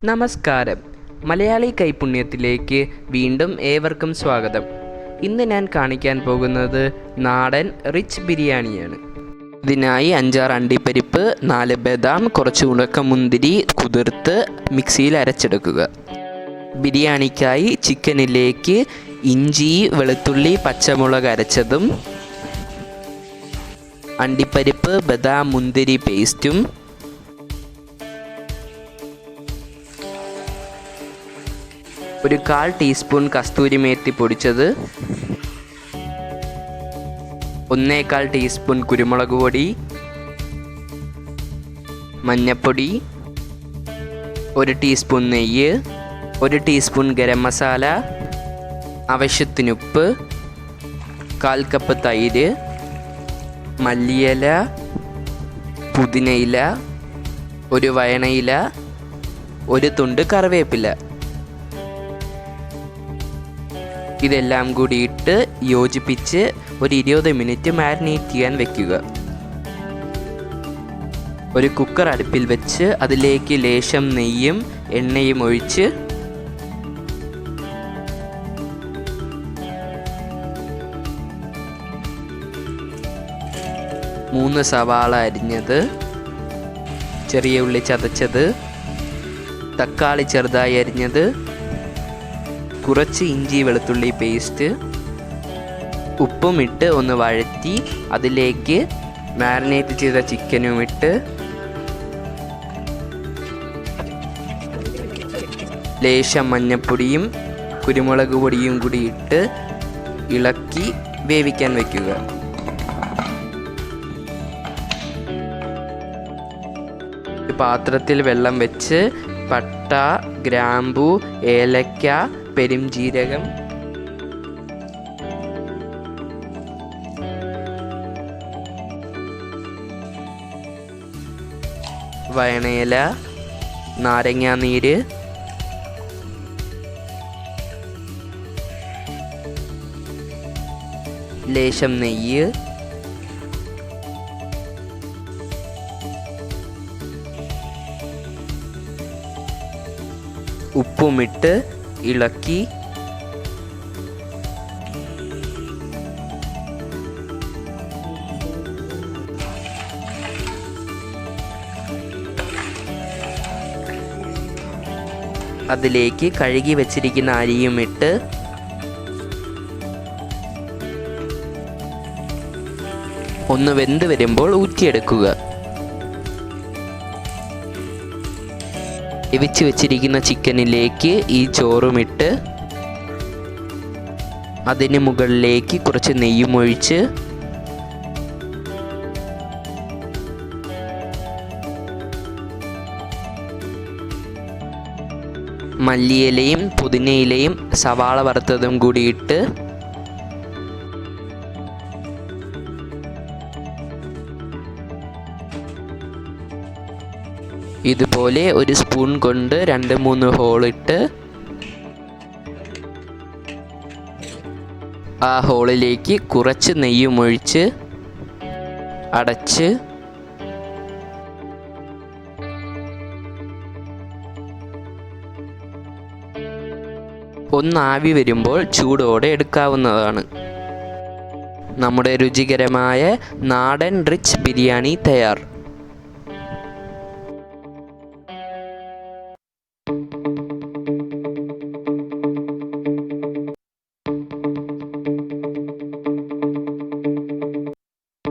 നമസ്കാരം. മലയാളി കൈപുണ്യത്തിലേക്ക് വീണ്ടും ഏവർക്കും സ്വാഗതം. ഇന്ന് ഞാൻ കാണിക്കാൻ പോകുന്നത് നാടൻ റിച്ച് ബിരിയാണിയാണ്. ഇതിനായി 5-6 അണ്ടിപ്പരിപ്പ്, 4 ബദാം, കുറച്ച് ഉണക്കമുന്തിരി കുതിർത്ത് മിക്സിയിൽ അരച്ചെടുക്കുക. ബിരിയാണിക്കായി ചിക്കനിലേക്ക് ഇഞ്ചി, വെളുത്തുള്ളി, പച്ചമുളക് അരച്ചതും അണ്ടിപ്പരിപ്പ്, ബദാം, മുന്തിരി പേസ്റ്റും ഒരു 1/4 ടീസ്പൂൺ കസ്തൂരി മേത്തി പൊടിച്ചത്, 1/4 ടീസ്പൂൺ കുരുമുളക് പൊടി, മഞ്ഞൾപ്പൊടി, 1 ടീസ്പൂൺ നെയ്യ്, 1 ടീസ്പൂൺ ഗരം മസാല, ആവശ്യത്തിന് ഉപ്പ്, 1/4 കപ്പ് തൈര്, മല്ലിയില, പുതിനയില, 1 വയണയില, 1 തുണ്ട് കറിവേപ്പില. ഇതെല്ലാം കൂടി ഇട്ട് യോജിപ്പിച്ച് ഒരു 20 മിനിറ്റ് മാരിനേറ്റ് ചെയ്യാൻ വെക്കുക. ഒരു കുക്കർ അടുപ്പിൽ വെച്ച് അതിലേക്ക് ലേശം നെയ്യും എണ്ണയും ഒഴിച്ച് മൂന്ന് സവാള അരിഞ്ഞത്, ചെറിയ ഉള്ളി ചതച്ചത്, തക്കാളി ചെറുതായി അരിഞ്ഞത്, കുറച്ച് ഇഞ്ചി വെളുത്തുള്ളി പേസ്റ്റ്, ഉപ്പും ഇട്ട് ഒന്ന് വഴറ്റി അതിലേക്ക് മാരിനേറ്റ് ചെയ്ത ചിക്കനും ഇട്ട് ലേശം മഞ്ഞൾപ്പൊടിയും കുരുമുളക് പൊടിയും കൂടി ഇട്ട് ഇളക്കി വേവിക്കാൻ വയ്ക്കുക. പാത്രത്തിൽ വെള്ളം വെച്ച് പട്ട, ഗ്രാമ്പു, ഏലക്ക, പെരുംജീരകം, വയണയില, നാരങ്ങാനീര്, ലേശം നെയ്യ്, ഉപ്പുമിട്ട് ഇളക്കി അതിലേക്ക് കഴുകി വെച്ചിരിക്കുന്ന അരിയും ഇട്ട് ഒന്ന് വെന്ത് വരുമ്പോൾ ഊറ്റിയെടുക്കുക. വേവിച്ച് വെച്ചിരിക്കുന്ന ചിക്കനിലേക്ക് ഈ ചോറുമിട്ട് അതിന് മുകളിലേക്ക് കുറച്ച് നെയ്യും ഒഴിച്ച് മല്ലിയിലയും പുതിനയിലയും സവാള വറുത്തതും കൂടിയിട്ട് ഇതുപോലെ ഒരു സ്പൂൺ കൊണ്ട് 2-3 ഹോളിട്ട് ആ ഹോളിലേക്ക് കുറച്ച് നെയ്യും ഒഴിച്ച് അടച്ച് ഒന്നാവി വരുമ്പോൾ ചൂടോടെ എടുക്കാവുന്നതാണ്. നമ്മുടെ രുചികരമായ നാടൻ റിച്ച് ബിരിയാണി തയ്യാർ.